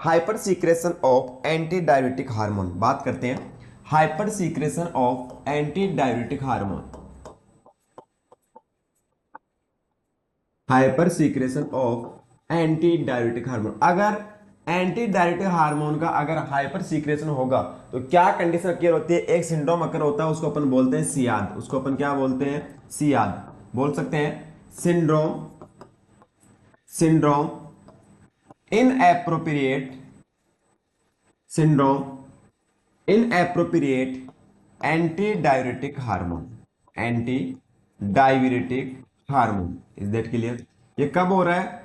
Hyper secretion of anti diabetic hormone. बात करते हैं hyper secretion of anti diabetic hormone. Hyper secretion of anti diabetic hormone. अगर anti diabetic hormone का अगर hyper secretion होगा तो क्या कंडीशन अक्यर होती है? एक सिंड्रोम अक्यर होता है, उसको अपन बोलते हैं सियाद। उसको अपन क्या बोलते हैं? सियाद बोल सकते हैं। Syndrome syndrome inappropriate syndrome inappropriate anti diabetic hormone. Anti diabetic hormone. Is that clear? ये कब हो रहा है?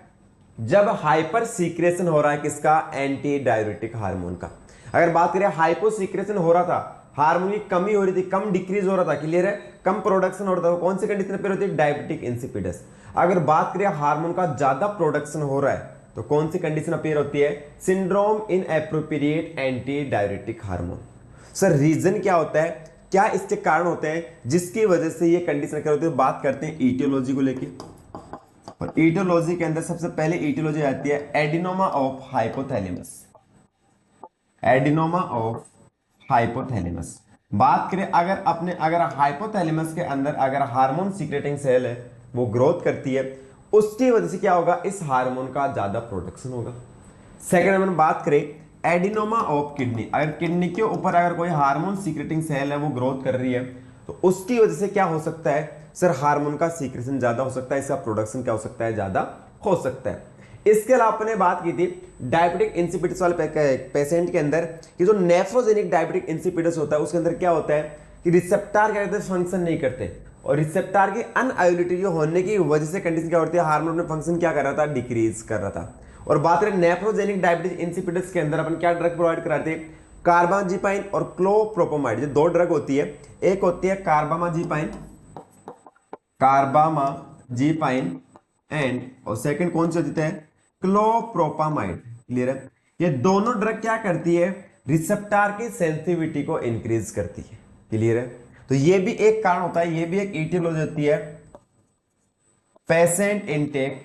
जब हाइपर सीक्रेशन हो रहा है किसका? एंटी डायबिटिक हार्मोन का। अगर बात करें हाइपो सीक्रेशन हो रहा था, हार्मोन की कमी हो रही थी, कम डिक्रीज हो रहा था, क्लियर है, कम प्रोडक्शन हो रहा था, वो कौन सी कंडीशन पे होती है? Diabetic insipidus. अगर बात करें हार्मोन का ज्यादा प्रोडक्शन हो रहा है तो कौन सी कंडीशन अपीयर होती है? Syndrome inappropriate anti diabetic hormone. Sir reason क्या होता है, क्या इसके कारण होते हैं जिसकी वजह से ये कंडीशन क्या होती है? बात करते हैं ईटियोलॉजी को लेके। और ईटियोलॉजी के अंदर सबसे पहले ईटियोलॉजी आती है adenoma of hypothalamus. Adenoma of hypothalamus. बात करें अगर हाइपोथैलेमस के अंदर अगर हार्मोन सीक्रेटिंग सेल है वो ग्रोथ करती है, उसकी वजह से क्या होगा? इस हार्मोन का ज्यादा प्रोडक्शन होगा। सेकंड नंबर बात करें एडिनोमा ऑफ किडनी। अगर किडनी के ऊपर अगर कोई हार्मोन सीक्रेटिंग सेल है वो ग्रोथ कर रही है तो उसकी वजह से क्या हो सकता है? सर हार्मोन का सीक्रेशन ज्यादा हो सकता है, इसका प्रोडक्शन क्या हो सकता है? ज्यादा हो सकता है। इसके अलावा आपने बात की थी डायबिटिक इंसिपिडस वाले पेशेंट के अंदर कि जो नेफ्रोजेनिक डायबिटिक इंसिपिडस होता है उसके अंदर क्या होता है कि रिसेप्टर क्या कहते हैं? फंक्शन नहीं करते, और रिसेप्टर की अनएबिलिटी होने की वजह से कंडीशन क्या होती है? हार्मोन में फंक्शन क्या कर रहा था? डिक्रीज कर रहा था। और बात करें नेफ्रोजेनिक डायबिटिक इंसिपिडस के अंदर अपन क्या ड्रग प्रोवाइड कराते हैं? कार्बामाजिपाइन और क्लोप्रोपोमाइड। ये दो ड्रग होती है, एक होती है कार्बामाजिपाइन एंड और सेकंड कौन सी होती है? क्लोप्रोपामाइड। क्लियर है? ये दोनों ड्रग क्या करती है? रिसेप्टर की सेंसिटिविटी को इंक्रीज करती है। क्लियर है? तो ये भी एक कारण होता है, ये भी एक ईटियोलॉजी होती है। Patient intake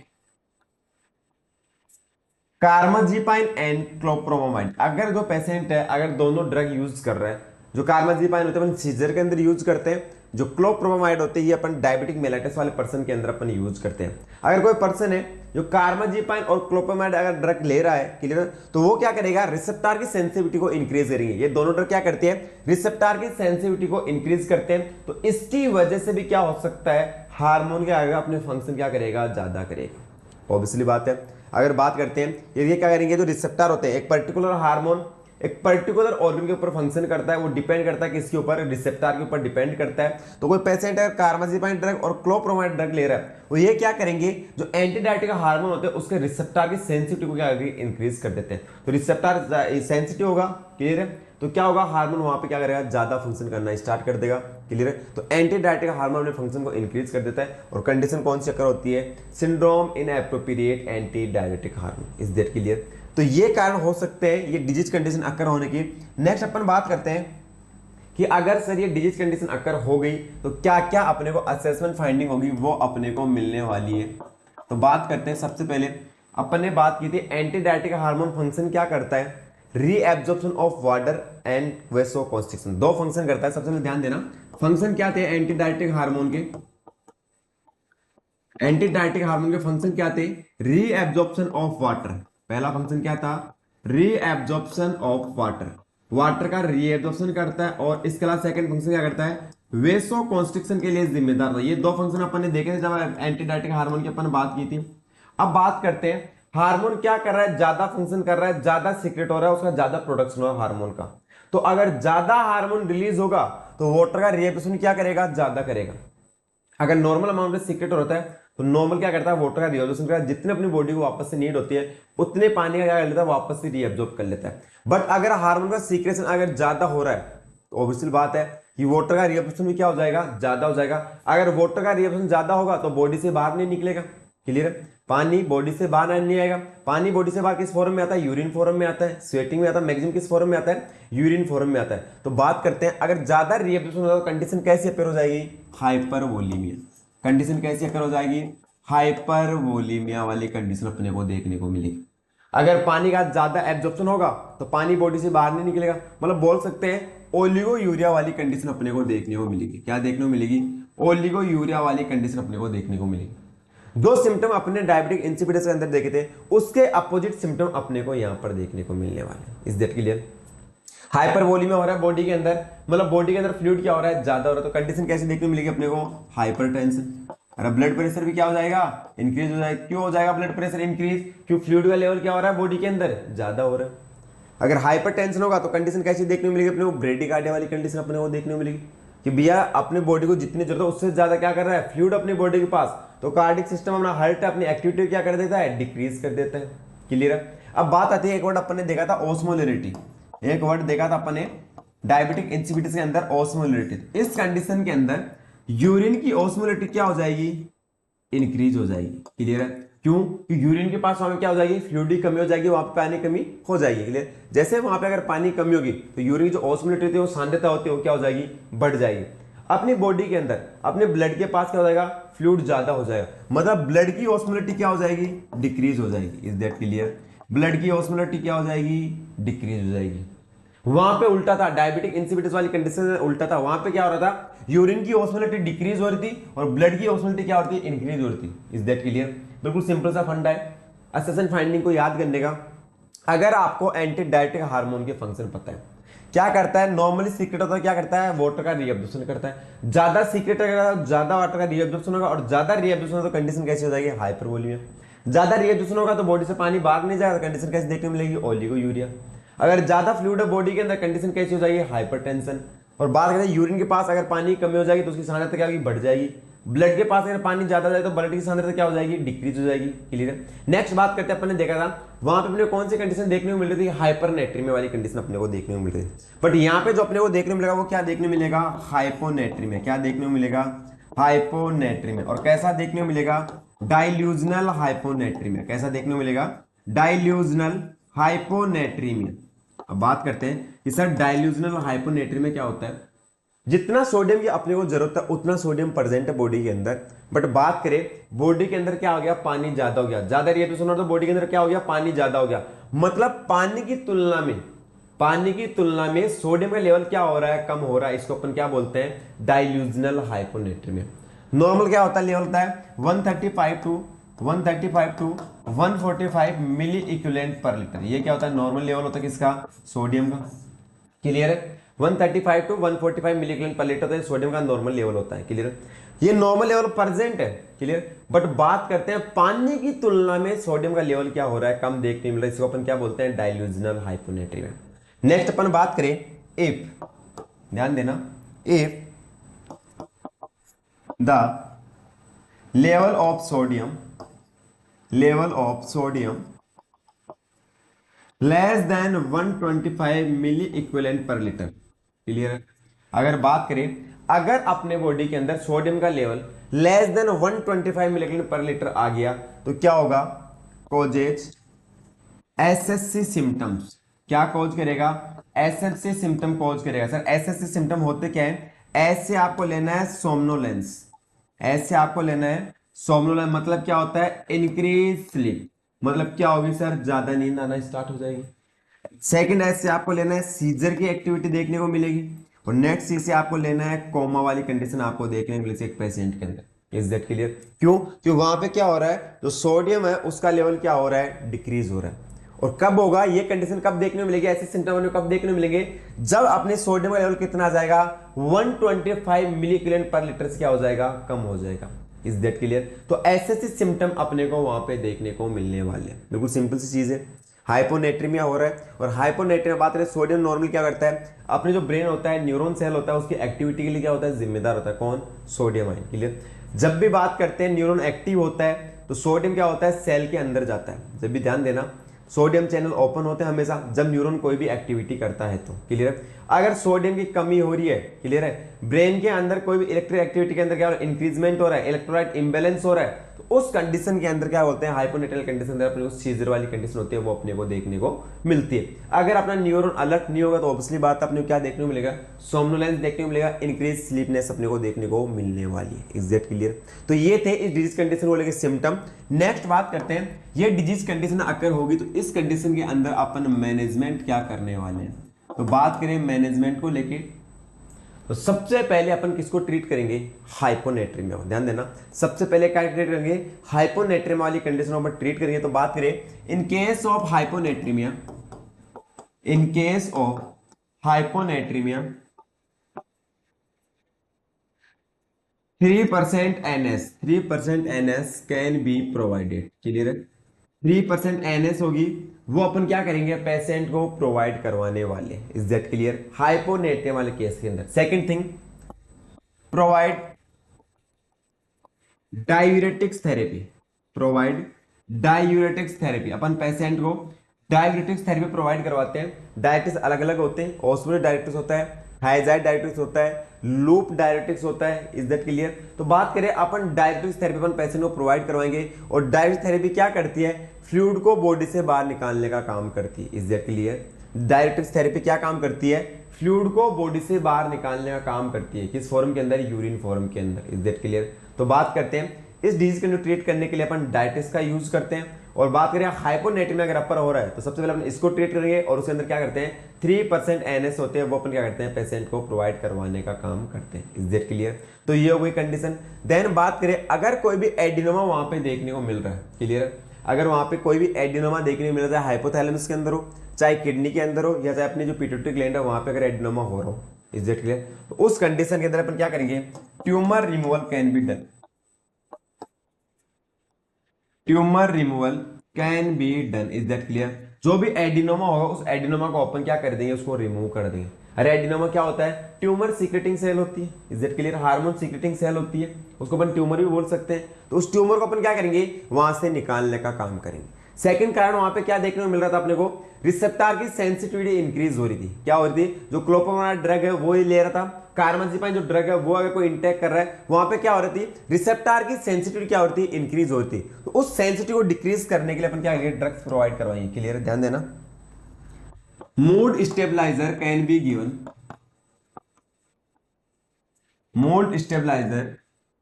carbamazepine and chlorpropamide. अगर जो पेशेंट है अगर दोनों ड्रग यूज कर रहे हैं, जो कार्माजीपाइन होते हैं अपन सीजर के अंदर यूज करते हैं, जो क्लोप्रोमाइड होते हैं ये अपन डायबिटिक मेलाइटिस वाले पर्सन के अंदर अपन यूज करते हैं। अगर कोई पर्सन है जो कार्माजीपाइन और क्लोप्रोमाइड अगर ड्रग ले रहा है, क्लियर, तो वो क्या करेगा? रिसेप्टर की सेंसिटिविटी को इंक्रीज करेंगे। ये दोनों ड्रग क्या करते हैं? रिसेप्टर की सेंसिटिविटी को इंक्रीज करते हैं। तो इसकी वजह से भी क्या हो सकता है? हार्मोन क्या आएगा? अपने फंक्शन क्या करेगा? ज्यादा करेगा। ऑब्वियसली बात है। अगर बात करते हैं ये क्या करेंगे? जो रिसेप्टर होते हैं, एक पर्टिकुलर हार्मोन एक पर्टिकुलर ऑर्गन के ऊपर फंक्शन करता है, वो डिपेंड करता है किसके ऊपर? रिसेप्टर के ऊपर डिपेंड करता है। तो कोई पेशेंट अगर कार्बामाजिपाइन ड्रग और क्लोप्रोमाइड ड्रग ले रहा है, वो ये क्या करेंगे? जो एंटीडायबिटिक हार्मोन होते हैं उसके रिसेप्टर की सेंसिटिविटी को क्या इंक्रीज कर देते हैं। तो रिसेप्टर सेंसिटिव होगा, क्लियर है, तो क्या होगा? हार्मोन वहां पे क्या करेगा? ज्यादा फंक्शन करना स्टार्ट कर देगा। क्लियर है? तो एंटीडायबिटिक हार्मोन अपने फंक्शन को इंक्रीज कर देता है। और कंडीशन कौन सी अकर होती है? Syndrome inappropriate anti diabetic hormone. Is that clear? तो ये कारण हो सकते हैं ये डिजीज कंडीशन अकर होने की। नेक्स्ट अपन बात करते हैं कि अगर सर ये डिजीज कंडीशन अकर हो गई तो क्या क्या अपने को असेसमेंट फाइंडिंग होगी वो अपने को मिलने वाली है। तो बात करते हैं, सबसे पहले अपन ने बात की थी एंटीडायबिटिक हार्मोन फंक्शन क्या करता है? Reabsorption of water and vasoconstriction. दो फंक्शन करता है, सबसे पहले ध्यान देना। फंक्शन क्या थे एंटीडायबिटिक हार्मोन के? एंटीडायबिटिक हार्मोन के फंक्शन क्या थे? Reabsorption of water. पहला फंक्शन क्या था? Reabsorption of water. वाटर का रीएब्जॉर्प्शन करता है। और इसके अलावा सेकंड फंक्शन क्या करता है? वेसो कॉन्स्ट्रिक्शन के लिए जिम्मेदार था। ये दो फंक्शन अपन ने देखे थे जब एंटीडायबिटिक हार्मोन की अपन बात की थी। अब बात करते हैं हार्मोन क्या कर रहा है? ज्यादा फंक्शन कर रहा है, ज्यादा सीक्रेट हो रहा है, उसका ज्यादा प्रोडक्शन हो रहा है हार्मोन का। तो अगर ज्यादा हार्मोन रिलीज होगा तो वाटर का रिएब्जॉर्प्शन क्या करेगा? ज्यादा करेगा। अगर नॉर्मल अमाउंट में सीक्रेट होता है तो नॉर्मल क्या करता है? वाटर का रिएब्जॉर्प्शन करता है, जितने अपनी बॉडी को वापस से नीड होती है उतने पानी का क्या कर लेता है? वापस से रिएब्जॉर्ब कर लेता है। बट अगर हार्मोन का सीक्रेशन अगर ज्यादा हो रहा है तो ऑब्वियसली बात है कि वाटर का रिएब्जॉर्प्शन भी क्या हो जाएगा? ज्यादा हो जाएगा। अगर वाटर का रिएब्जॉर्प्शन ज्यादा होगा तो बॉडी से बाहर नहीं निकलेगा। क्लियर है? पानी बॉडी से बाहर नहीं आएगा। पानी बॉडी से बाहर किस फॉर्म में आता है? यूरिन फॉर्म में आता है, स्वेटिंग में आता है, मैक्सिमम किस फॉर्म में आता है? यूरिन फॉर्म में आता है। तो बात करते हैं अगर ज्यादा रिएब्जॉर्प्शन होगा तो कंडीशन कैसी अपेयर हो जाएगी? हाइपरवोलीमिया। कंडीशन कैसी अकर हो जाएगी? हाइपरवोलीमिया वाली कंडीशन अपने को देखने को मिलेगी। अगर पानी का ज्यादा एब्जॉर्प्शन होगा तो पानी बॉडी से बाहर नहीं निकलेगा, मतलब बोल सकते हैं ओलिगो यूरिया वाली कंडीशन अपने को देखने को मिलेगी। क्या देखने को मिलेगी? ओलिगो यूरिया वाली कंडीशन अपने को देखने को मिलेगी। दो सिम्टम अपने डायबिटिक इंसिपिडस के अंदर देखे थे, उसके अपोजिट सिम्टम अपने को यहां पर देखने को मिलने वाले। Is that clear? हाइपरवोलीमिया हो रहा है बॉडी के अंदर, मतलब बॉडी के अंदर फ्लूइड क्या हो रहा है, ज्यादा हो रहा है, तो कंडीशन कैसे देखने को मिलेगी अपने को? हाइपरटेंशन। अरे ब्लड प्रेशर भी क्या हो जाएगा? इंक्रीज हो जाएगा। क्यों हो जाएगा ब्लड प्रेशर इंक्रीज? क्यों फ्लूइड का लेवल क्या हो रहा है बॉडी के अंदर, ज्यादा हो रहा है। अगर हाइपरटेंशन होगा तो कंडीशन कैसी देखने को मिलेगी अपने को? ब्रेडिकार्डिया वाली कंडीशन अपने को देखने को मिलेगी कि भैया अपने बॉडी को जितनी जरूरत है उससे ज्यादा क्या कर रहा है, फ्लूइड अपनी बॉडी के पास, तो कार्डिक सिस्टम अपना हार्ट अपनी एक्टिविटी क्या कर देता है, डिक्रीज कर देता है। क्लियर है? अब बात आती है, एक वर्ड अपन ने देखा था ऑस्मोलरिटी, एक वर्ड देखा था अपन ने डायबिटिक इंसिपिडस के अंदर ऑस्मोलरिटी। इस कंडीशन के अंदर यूरिन की ऑस्मोलरिटी क्या हो जाएगी, इंक्रीज हो जाएगी। क्लियर है? क्यों? कि यूरिन के पास वहां पे क्या हो जाएगी, फ्लूइड की कमी हो जाएगी, वहां पे पानी कमी हो जाएगी। क्लियर? जैसे वहां पे अगर पानी कमी होगी तो यूरिन की जो ऑस्मोलरिटी होती है, वो सांद्रता होती है, वो क्या हो जाएगी, बढ़ जाएगी। अपनी बॉडी के अंदर अपने ब्लड के पास क्या हो जाएगा, फ्लूइड ज्यादा हो जाएगा, मतलब ब्लड की ऑस्मोलरिटी क्या हो जाएगी, डिक्रीज हो जाएगी। Is that clear? ब्लड की ऑस्मोलरिटी क्या हो जाएगी, डिक्रीज हो जाएगी। वहां पे उल्टा था, डायबिटिक इंसिपिडस वाली कंडीशन में उल्टा था। वहां पे क्या हो रहा था, यूरिन की ऑस्मोलरिटी डिक्रीज हो रही थी और ब्लड की ऑस्मोलरिटी क्या हो रही थी, इंक्रीज हो रही थी। Is that clear? बिल्कुल सिंपल सा फंडा है असेसन फाइंडिंग को याद करने का। अगर आपको एंटी डायबिटिक हार्मोन के फंक्शन पता है, क्या करता है, नॉर्मली सीक्रेट होता है, क्या करता है, वाटर का रीअब्जॉर्प्शन करता है। ज्यादा सीक्रेट अगर ज्यादा वाटर का रीअब्जॉर्प्शन होगा और ज्यादा रीअब्जॉर्प्शन होगा तो कंडीशन कैसी हो जाएगी, हाइपरवोलिमिया। ज्यादा रीअब्जॉर्प्शन होगा तो बॉडी से पानी बाहर नहीं जाएगा, तो कंडीशन कैसी देखने को मिलेगी, ओलिगोयूरिया। अगर ज्यादा फ्लूइड है बॉडी के अंदर, कंडीशन कैसी हो जाएगी, हाइपरटेंशन। और बात करते हैं यूरिन के पास अगर पानी की कमी हो जाएगी तो उसकी सांद्रता क्या होगी, बढ़ जाएगी। ब्लड के पास अगर पानी ज्यादा जाए तो ब्लड की सांद्रता क्या हो जाएगी, डिक्रीज हो जाएगी। क्लियर है? नेक्स्ट बात करते हैं, अपन ने देखा था वहां पे अपने कौन सी कंडीशन देखने को मिल रही थी, हाइपरनेट्रीमिया वाली कंडीशन अपने को देखने को मिल रही है। बट यहाँ पे जो अपने को देखने को मिलेगा वो क्या देखने मिलेगा, हाइपोनेट्रीमिया। क्या देखने को मिलेगा, हाइपोनेट्रीमिया। और कैसा देखने को मिलेगा, डाइल्यूजनल हाइपोनेट्रीमिया। कैसा देखने को मिलेगा, डाइल्यूजनल हाइपोनेट्रीमिया। अब बात करते हैं कि सर डाइल्यूजनल हाइपोनेट्रीमिया क्या होता है। जितना सोडियम की अपने को जरूरत है उतना सोडियम प्रेजेंट है बॉडी के अंदर, बट बात करें बॉडी के अंदर क्या हो गया, पानी ज्यादा हो गया, ज्यादा रिएक्शन हो तो बॉडी के अंदर क्या हो गया, पानी ज्यादा हो गया। मतलब पानी की तुलना में सोडियम का लेवल क्या हो रहा है, कम हो रहा है। इसको अपन क्या बोलते हैं, डाइल्यूजनल हाइपोनेट्रीमिया। नॉर्मल क्या होता है, लेवल होता है 135 to 145 milliequivalent per litre. ये क्या होता है, नॉर्मल लेवल होता है किसका, सोडियम का। क्लियर है? 135 to 145 milliequivalent per litre होता है, सोडियम का नॉर्मल लेवल होता है। क्लियर? ये नॉर्मल लेवल प्रेजेंट है। क्लियर? बट बात करते हैं पानी की तुलना में सोडियम का लेवल क्या हो रहा है, कम देखने मिल रहा है, इसको अपन क्या बोलते हैं, डाइल्यूजनल हाइपोनेट्रीमिया। नेक्स्ट अपन बात करें इफ, ध्यान देना, if the level of sodium less than 125 milliequivalent per litre. Clear है? अगर बात करें, अगर अपने बॉडी के अंदर सोडियम का level less than 125 milliequivalent per litre आ गया तो क्या होगा, कोजेज एसएससी सिम्टम्स। क्या कॉज करेगा, एसएससी सिम्टम कॉज करेगा। सर एसएससी सिम्टम होते क्या है, ऐसे आपको लेना है सोमनोलेंस, ऐसे आपको लेना है सोमनोलेंस। मतलब क्या होता है, इंक्रीज स्लीप। मतलब क्या होगी सर, ज्यादा नींद आना स्टार्ट हो जाएगी। सेकंड ऐसे आपको लेना है सीजर की एक्टिविटी देखने को मिलेगी। और नेक्स्ट चीज से आपको लेना है कोमा वाली कंडीशन आपको देखने को मिलेगी एक पेशेंट के अंदर। Is that clear? क्यों? क्योंकि वहां पे क्या हो रहा है, जो सोडियम है उसका लेवल क्या हो रहा है, डिक्रीज हो रहा है। और कब होगा ये कंडीशन, कब देखने को मिलेगी, ऐसे सिम्टम कब देखने को मिलेंगे, जब अपने सोडियम का लेवल कितना आ जाएगा, 125 मिली इक्विवेलेंट पर लीटर से क्या हो जाएगा, कम हो जाएगा। Is that clear? तो ऐसे सिम्टम अपने को वहां पे देखने को मिलने वाले हैं। बिल्कुल सिंपल सी चीज है, हाइपोनेट्रीमिया हो रहा है। और हाइपोनेट्रीमिया बात करें, सोडियम नॉर्मली क्या करता है, अपने जो ब्रेन होता है, न्यूरॉन सेल होता है, उसकी एक्टिविटी के लिए क्या होता है, जिम्मेदार होता है कौन, सोडियम आयन। क्लियर? जब भी बात करते हैं न्यूरॉन एक्टिव होता है तो सोडियम क्या होता है, सेल के अंदर जाता है। जब भी ध्यान देना, सोडियम चैनल ओपन होते हैं हमेशा जब न्यूरॉन कोई भी एक्टिविटी करता है तो। क्लियर है? अगर सोडियम की कमी हो रही है, क्लियर है, ब्रेन के अंदर कोई भी इलेक्ट्रिक एक्टिविटी के अंदर क्या हो रहा है, इंक्रीजमेंट हो रहा है, इलेक्ट्रोलाइट इंबैलेंस हो रहा है, तो उस कंडीशन के अंदर क्या बोलते हैं, हाइपोनेट्रियल कंडीशन अंदर अपने को सीजर वाली कंडीशन होती है, वो अपने को देखने को मिलती है। अगर अपना न्यूरॉन अलर्ट नहीं होगा तो ऑब्वियसली बात अपने को क्या देखने को मिलेगा, सोमनोलेंस देखने को मिलेगा, इंक्रीज स्लीपनेस अपने को देखने को मिलने वाली है। Is that clear? तो ये थे इस डिजीज कंडीशन को लेकर सिम्टम। नेक्स्ट बात करते हैं, ये डिजीज कंडीशन अगर होगी तो इस कंडीशन के अंदर अपन मैनेजमेंट क्या करने वाले हैं, तो बात करें मैनेजमेंट को लेके, तो सबसे पहले अपन किसको ट्रीट करेंगे, हाइपोनेट्रीमिया। ध्यान देना, सबसे पहले क्या ट्रीट करेंगे, हाइपोनेट्रीमिया वाली कंडीशन पर ट्रीट करेंगे। तो बात करें in case of hyponatraemia, in case of hyponatraemia 3% NS can be provided. Clear है, 3% NS होगी, वो अपन क्या करेंगे, पेशेंट को प्रोवाइड करवाने वाले। इज दैट क्लियर, हाइपोनेट्रिया वाले केस के अंदर। Second thing, provide diuretics therapy, provide diuretics therapy. अपन पेशेंट को डायूरेटिक्स थेरेपी प्रोवाइड करवाते हैं। डायरेटिक्स अलग अलग होते हैं, ऑस्मोटिक डायरेटिक्स होता है, हाइजाइड डायरेटिक्स होता है, लूप डायरेटिक्स होता है। Is that clear. तो बात करें अपन डायरेटिक्स थेरेपी अपन पेशेंट को प्रोवाइड करवाएंगे, और डायरेटिक्स थेरेपी क्या करती है, फ्लूइड को बॉडी से बाहर निकालने का काम करती है। Is that clear, diuretics therapy क्या काम करती है, फ्लूइड को बॉडी से बाहर निकालने का काम करती है। किस फॉर्म के अंदर, यूरिन फॉर्म के अंदर। Is that clear. तो बात करते हैं इस डिजीज को ट्रीट करने के लिए अपन डायरेटिक्स का यूज करते हैं। और बात करें हाइपोनेट्रीमिया अगर अपर हो रहा है, तो सबसे पहले अपन इसको ट्रीट करेंगे, और उसके अंदर क्या करते हैं, 3% NS होते हैं, वो अपन क्या करते हैं, पेशेंट को प्रोवाइड करवाने का काम करते हैं। Is that clear. तो ये हो गई कंडीशन। देन बात करें अगर कोई भी एडिनोमा वहां पे देखने को मिल रहा है, क्लियर, अगर वहां पे कोई भी एडिनोमा देखने को मिल रहा है, हाइपोथैलेमस के अंदर हो, चाहे किडनी के अंदर हो, या चाहे अपनी जो पिट्यूटरी ग्लैंड है वहां पे अगर एडिनोमा हो रहा हो, इज दैट क्लियर, तो उस कंडीशन के अंदर अपन क्या करेंगे, tumour removal can be done. Tumour removal can be done. Is that clear. जो भी एडिनोमा होगा उस एडिनोमा को अपन क्या कर देंगे, उसको रिमूव कर देंगे। अरे एडिनोमा क्या होता है, ट्यूमर सीक्रेटिंग सेल होती है। Is that clear, hormone secreting cell होती है, उसको अपन ट्यूमर भी बोल सकते हैं। तो उस ट्यूमर को अपन क्या करेंगे, वहां से निकालने का काम करेंगे। सेकंड कारण वहां पे क्या देखने को मिल रहा था अपने को, रिसेप्टर की सेंसिटिविटी इंक्रीज हो रही थी। क्या हो रही थी, जो क्लोप्रोमाइड ड्रग है वो ही ले रहा था, कार्बामाजिपाइन जो ड्रग है वो अगर कोई इंटेक कर रहा है, वहां पे क्या हो रही थी, रिसेप्टर की सेंसिटिविटी क्या होती है, इंक्रीज होती है। तो उस सेंसिटिविटी को डिक्रीज करने के लिए अपन क्या करेंगे, ड्रग्स प्रोवाइड करवाएंगे। क्लियर है, ध्यान देना। Mood stabiliser can be given, mood stabiliser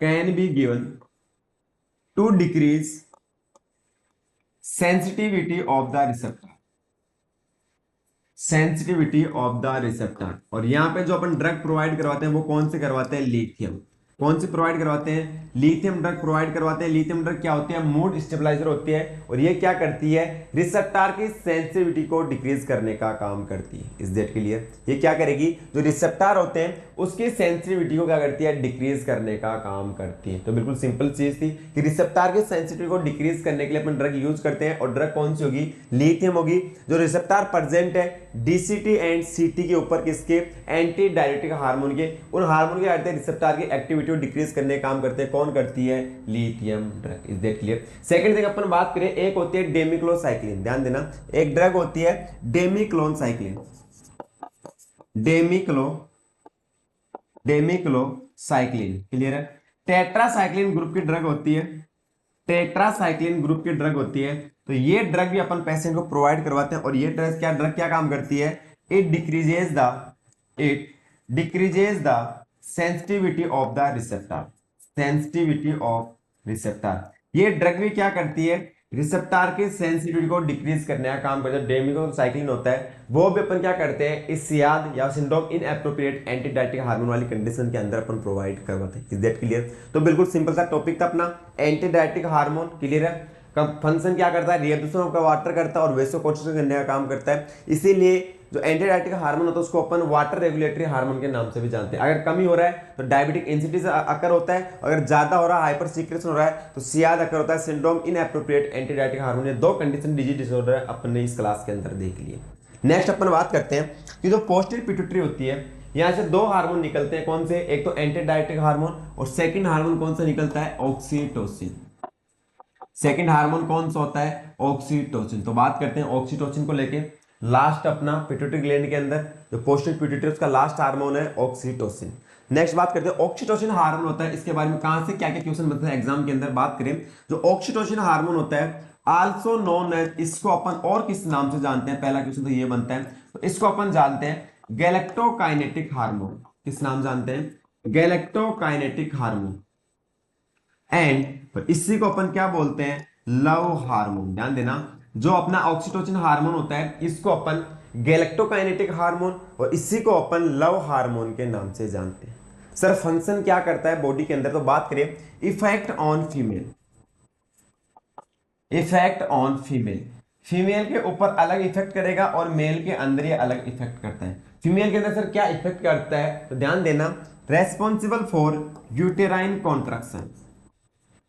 can be given to decrease sensitivity of the receptor, sensitivity of the receptor. और यहां पे जो अपन ड्रग प्रोवाइड करवाते हैं वो कौन से करवाते हैं, लिथियम। कौन से प्रोवाइड करवाते हैं, लिथियम ड्रग प्रोवाइड करवाते हैं। लिथियम ड्रग क्या होती है, मूड स्टेबलाइजर होती है, और ये क्या करती है, रिसेप्टर की सेंसिटिविटी को डिक्रीज करने का काम करती है। Is that clear. ये क्या करेगी, जो रिसेप्टर होते हैं उसकी सेंसिटिविटी को क्या करती है, डिक्रीज करने का काम करती है। तो बिल्कुल सिंपल चीज थी कि रिसेप्टर की सेंसिटिविटी को डिक्रीज करने के लिए अपन ड्रग यूज करते हैं, और ड्रग कौन सी होगी, लिथियम होगी। जो रिसेप्टर प्रेजेंट है DCT एंड CT के ऊपर, किसके, एंटी डायरेटिक हार्मोन के, उन हार्मोन के आते रिसेप्टर की एक्टिविटी को डिक्रीज करने का काम करते हैं। कौन करती है, lithium drug. Is that clear. Second thing अपन बात करें, एक होती है डेमिक्लोसाइक्लिन। ध्यान देना, एक ड्रग होती है डेमिक्लोसाइक्लिन, डेमिक्लोसाइक्लिन। क्लियर है। टेट्रासाइक्लिन ग्रुप की ड्रग होती है, टेट्रासाइक्लिन ग्रुप की ड्रग होती है। तो ये ड्रग भी अपन पेशेंट को प्रोवाइड करवाते हैं, और ये ड्रग क्या काम करती है, it decreases the sensitivity of the receptor, sensitivity of receptor. ये ड्रग भी क्या करती है, रिसेप्टर की सेंसिटिविटी को डिक्रीज करने का काम करता है। डेमिक्लोसाइक्लिन होता है, वो भी अपन क्या करते हैं, इस याद या सिंड्रोम इनएप्रोप्रिएट एंटीडायरेटिक हार्मोन वाली कंडीशन के अंदर अपन प्रोवाइड करवाते हैं। Is that clear. तो बिल्कुल सिंपल सा टॉपिक था अपना, एंटीडायरेटिक हार्मोन। क्लियर है। फंक्शन क्या करता है, रिएब्जॉर्प्शन का वाटर करता है और वेसोकॉन्स्ट्रिक्शन करने का काम करता है। इसीलिए जो एंटीडायरेटिक हार्मोन होता है उसको अपन वाटर रेगुलेटरी हार्मोन के नाम से भी जानते हैं। अगर कमी हो रहा है तो डायबिटिक इंसिडिस अकर होता है, अगर ज्यादा हो रहा है हाइपर सीक्रेशन हो रहा है तो सियाद अकर होता है, सिंड्रोम इनएप्रोप्रिएट एंटीडायरेटिक हार्मोन। ये दो कंडीशन डिजीज डिसऑर्डर है, अपन ने इस क्लास के अंदर देख लिए। नेक्स्ट अपन बात करते हैं कि जो पोस्टीरियर पिट्यूटरी होती है, यहां से दो हार्मोन निकलते हैं। कौन से, एक तो एंटीडायरेटिक हार्मोन, और सेकंड हार्मोन कौन सा निकलता है, ऑक्सीटोसिन। सेकंड हार्मोन कौन सा होता है, ऑक्सीटोसिन। तो बात करते हैं ऑक्सीटोसिन को लेके। लास्ट अपना पिट्यूटरी ग्लैंड के अंदर जो पोस्टीरियर पिट्यूटरी उसका लास्ट हार्मोन है ऑक्सीटोसिन। नेक्स्ट बात करते हैं ऑक्सीटोसिन हार्मोन होता है, इसके बारे में कहां से क्या क्या क्वेश्चन बनते हैं एग्जाम के अंदर। बात करें जो ऑक्सीटोसिन हार्मोन होता है, आल्सो नोन एज, इसको अपन और किस नाम से जानते हैं, पहला क्वेश्चन तो ये बनता है। तो इसको अपन जानते हैं गैलेक्टोकाइनेटिक हार्मोन। किस नाम जानते हैं, गैलेक्टोकाइनेटिक हार्मोन। एंड इसी को अपन क्या बोलते हैं, लव हार्मोन। ध्यान देना, जो अपना ऑक्सीटोसिन हार्मोन होता है इसको अपन गैलेक्टोकाइनेटिक हार्मोन और इसी को अपन लव हार्मोन के नाम से जानते हैं। सर फंक्शन क्या करता है बॉडी के अंदर, तो बात करें effect on female, effect on female, female के ऊपर अलग इफेक्ट करेगा और मेल के अंदर ये अलग इफेक्ट करता है। फीमेल के अंदर सर क्या इफेक्ट करता है, तो ध्यान देना, responsible for uterine contraction,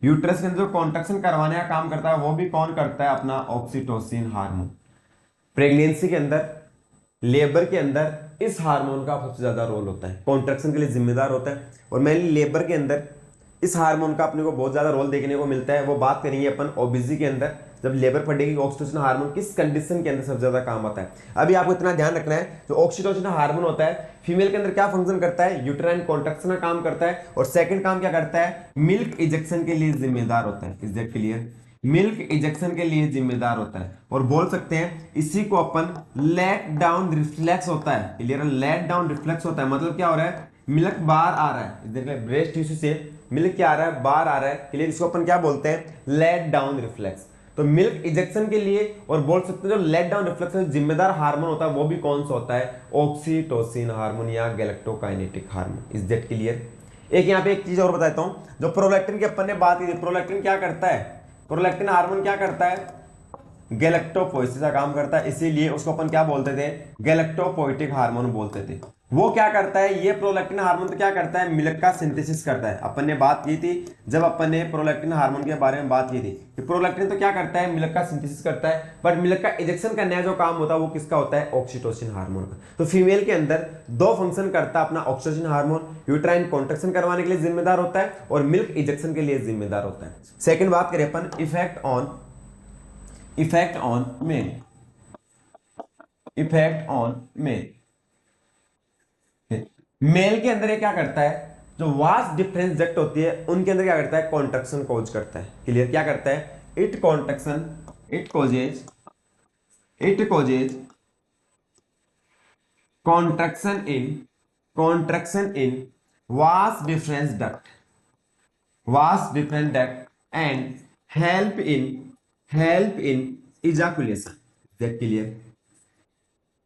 uterus के अंदर जो कॉन्ट्रैक्शन करवाने का काम करता है वो भी कौन करता है, अपना ऑक्सीटोसिन हार्मोन। प्रेगनेंसी के अंदर, लेबर के अंदर इस हार्मोन का सबसे ज्यादा रोल होता है, कॉन्ट्रैक्शन के लिए जिम्मेदार होता है और मेनली लेबर के अंदर इस हार्मोन का अपने को बहुत ज्यादा रोल देखने को मिलता है। वो बात करेंगे अपन ओबेसिटी के अंदर, जब लेबर पड़ेगी ऑक्सीटोसिन हार्मोन किस कंडीशन के अंदर सबसे ज्यादा काम आता है। अभी आपको इतना ध्यान रखना है, जो ऑक्सीटोसिन हार्मोन होता है फीमेल के अंदर क्या फंक्शन करता है, यूटेराइन कॉन्ट्रैक्शन का काम करता है और सेकंड काम क्या करता है, मिल्क इजेक्शन के लिए जिम्मेदार होता है। Is that clear? Milk ejection के लिए जिम्मेदार होता है और बोल सकते हैं इसी को अपन लेट डाउन रिफ्लेक्स होता है। क्लियर? लेट डाउन रिफ्लेक्स होता है, मतलब क्या हो रहा है, मिल्क बाहर आ रहा है, ब्रेस्ट टिश्यू से मिल्क क्या आ रहा है, बाहर आ रहा है। क्लियर? इसको अपन क्या बोलते हैं, लेट डाउन रिफ्लेक्स। तो मिल्क इजेक्शन के लिए और बोल सकते हैं जो लेट डाउन रिफ्लेक्स है जिम्मेदार हार्मोन होता है वो भी कौन सा होता है, ऑक्सीटोसिन हार्मोन या galactokinetic hormone. Is that clear? एक यहाँ पे एक चीज और बताता हूं, जो प्रोलैक्टिन की अपन ने बात की, प्रोलैक्टिन क्या करता है, प्रोलैक्टिन हार्मोन क्या करता है, गैलेक्टोपोएसिस का काम करता है, इसीलिए उसको अपन क्या बोलते थे, गैलेक्टोपोएटिक हार्मोन बोलते थे। वो क्या करता है, ये प्रोलैक्टिन हार्मोन तो क्या करता है, मिल्क का सिंथेसिस करता है। अपन ने बात की थी जब अपन ने प्रोलैक्टिन हार्मोन के बारे में बात की थी कि प्रोलैक्टिन तो क्या करता है, मिल्क का सिंथेसिस करता है, बट मिल्क का इजेक्शन करने का जो काम होता है वो किसका होता है, ऑक्सीटोसिन हार्मोन का। तो फीमेल के अंदर दो फंक्शन करता है अपना ऑक्सीटोसिन हार्मोन, यूट्राइन कॉन्ट्रैक्शन करवाने के लिए जिम्मेदार होता है और मिल्क इजेक्शन के लिए जिम्मेदार होता है। सेकेंड बात करें अपन effect on male, effect on male. Male के अंदर ये क्या करता है, जो वास्ट डिफरेंस डक्ट होती है उनके अंदर क्या करता है, कॉन्ट्रैक्शन कॉज करता है। क्लियर? क्या करता है, it causes contraction in vast difference duct and help in ejaculation. That clear?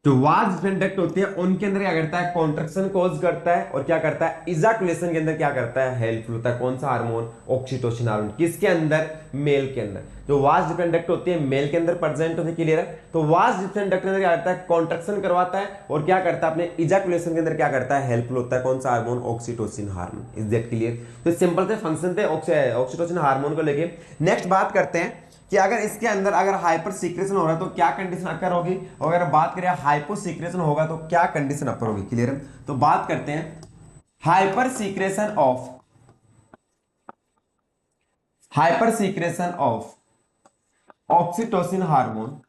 जो वास्ट डिफरेंट डक्ट होती है उनके अंदर क्या करता है, कॉन्ट्रैक्शन कॉज करता है और क्या करता है, इजाकुलेशन के अंदर क्या करता है, हेल्पफुल होता है। कौन सा हार्मोन, ऑक्सीटोसिन हार्मोन। किसके अंदर, मेल के अंदर। जो वास्ट डिफरेंट डक्ट होती है मेल के अंदर प्रेजेंट होती है। क्लियर है? तो वास्ट डिफरेंट डक्ट के अंदर क्या करता है, कॉन्ट्रैक्शन करवाता है और क्या करता है, अपने इजाकुलेशन के अंदर क्या करता है, हेल्पफुल होता है। कौन सा hormone, oxytocin hormone. Is that clear? तो सिंपल से फंक्शन थे ऑक्सीटोसिन हार्मोन को लेके। नेक्स्ट बात करते हैं कि अगर इसके अंदर अगर हाइपर सीक्रेशन हो रहा है तो क्या कंडीशन अकर होगी, और अगर बात करें हाइपो सीक्रेशन होगा तो क्या कंडीशन अपर होगी। क्लियर है? तो बात करते हैं hyper secretion of oxytocin hormone,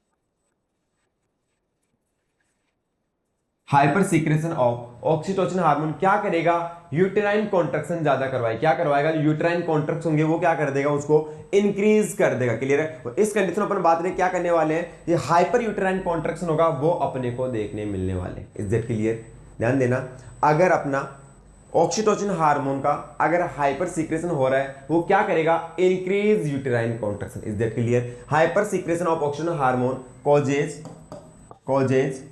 hyper secretion of oxytocin hormone क्या करेगा, यूटेराइन कॉन्ट्रैक्शन ज्यादा करवाएगा। क्या करवाएगा, यूटेराइन कॉन्ट्रैक्शन होंगे वो क्या कर देगा, उसको इंक्रीज कर देगा। क्लियर है? तो इस कंडीशन अपन बात करें क्या करने वाले हैं, ये हाइपर यूटेराइन कॉन्ट्रैक्शन होगा वो अपने को देखने मिलने वाले। Is that clear? ध्यान देना, अगर अपना ऑक्सीटोसिन हार्मोन का अगर हाइपर सीक्रेशन हो रहा है वो क्या करेगा, increase uterine contraction. Is that clear? Hyper secretion of oxytocin hormone causes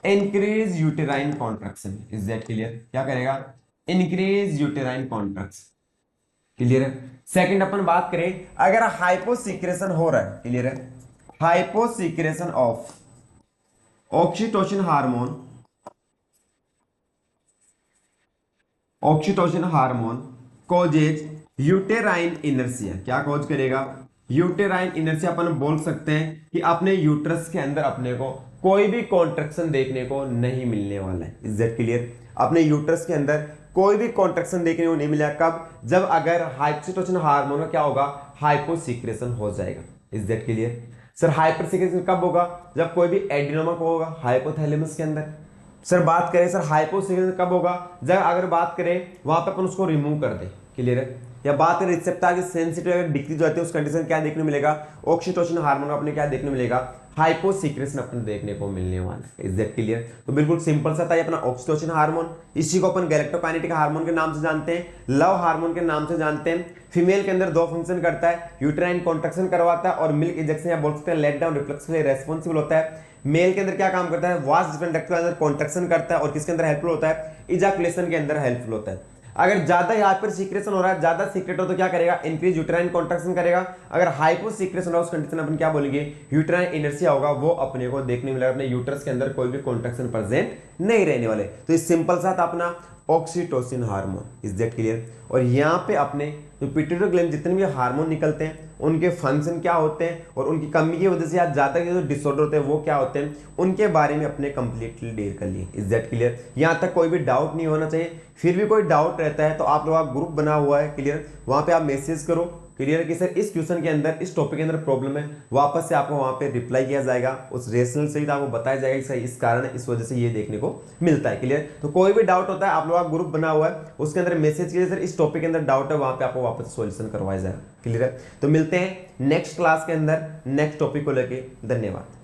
increase uterine contraction. Is that clear? क्या करेगा, इंक्रीज यूटेराइन कॉन्ट्रैक्शन। क्लियर है? सेकंड अपन बात करें अगर हाइपोसीक्रेशन हो रहा है। क्लियर है? Hyposecretion of oxytocin hormone causes uterine inertia. क्या कॉज करेगा, यूटेराइन इनर्शिया। अपन बोल सकते हैं कि अपने यूट्रस के अंदर अपने को कोई भी कॉन्ट्रैक्शन देखने को नहीं मिलने वाला है। Is that clear? अपने यूट्रस के अंदर कोई भी कॉन्ट्रैक्शन देखने को नहीं मिला। कब, जब अगर ऑक्सीटोसिन हार्मोन का क्या होगा, हाइपोसीक्रेशन हो जाएगा। Is that clear? Sir hyper secretion कब होगा, जब कोई भी एडिनोमा को होगा हाइपोथैलेमस के अंदर। सर बात करें सर हाइपोसीक्रेशन कब होगा, जब अगर बात करें वहां पर अपन उसको रिमूव कर दे। क्लियर है? या बात करें रिसेप्टर की सेंसिटिव अगर डिक्रीज होती है उस कंडीशन क्या देखने मिलेगा, ऑक्सीटोसिन हार्मोन अपने क्या देखने मिलेगा, हाइपो सीक्रेशन अपन देखने को मिलने वाला है। Is that clear? तो बिल्कुल सिंपल सा था ये अपना ऑक्सीटोसिन हार्मोन, इसी को अपन गैलेक्टोकाइनेटिक हार्मोन के नाम से जानते हैं, लव हार्मोन के नाम से जानते हैं। फीमेल के अंदर दो फंक्शन करता है, यूट्राइन कॉन्ट्रैक्शन करवाता है और मिल्क इंजेक्शन या बोल सकते हैं लेट डाउन रिफ्लेक्स के लिए रेस्पॉन्सिबल होता है। मेल के अंदर क्या काम करता है, वास्ट डिफरेंट के अंदर कॉन्ट्रैक्शन करता है और किसके अंदर हेल्पफुल होता है, इजैकुलेशन के अंदर हेल्पफुल होता है। अगर ज्यादा यहाँ पर सीक्रेशन हो रहा है, ज्यादा सीक्रेट हो तो क्या करेगा, इंक्रीज यूट्राइन कॉन्ट्रैक्शन करेगा। अगर हाइपो सीक्रेशन हो उस कंडीशन अपन क्या बोलेंगे, यूट्राइन इनर्शिया होगा, वो अपने को देखने मिलेगा, अपने यूट्रस के अंदर कोई भी कॉन्ट्रैक्शन प्रेजेंट नहीं रहने वाले। तो इस सिंपल सा था अपना oxytocin hormone. Is that clear? और यहाँ पे अपने जो पिट्यूटरी ग्लैंड जितने भी हार्मोन निकलते हैं उनके फंक्शन क्या होते हैं और उनकी कमी की वजह से या ज्यादा के जो डिसऑर्डर होते हैं वो क्या होते हैं, उनके बारे में अपने कंप्लीटली डील कर लिए। Is that clear? यहाँ तक कोई भी डाउट नहीं होना चाहिए। फिर भी कोई डाउट रहता है तो आप लोग ग्रुप बना हुआ है, क्लियर, वहां पे आप मैसेज करो, क्लियर कि सर इस क्वेश्चन के अंदर इस टॉपिक के अंदर प्रॉब्लम है, वापस से आपको वहां पे रिप्लाई किया जाएगा, उस रेशनल सहित आपको बताया जाएगा कि सर इस कारण इस वजह से ये देखने को मिलता है। क्लियर? तो कोई भी डाउट होता है आप लोग ग्रुप बना हुआ है उसके अंदर मैसेज कीजिए, सर इस टॉपिक के अंदर डाउट है, वहां पे आपको वापस सॉल्यूशन करवाया जाएगा। क्लियर है? तो मिलते हैं नेक्स्ट क्लास के अंदर नेक्स्ट टॉपिक को लेके। धन्यवाद।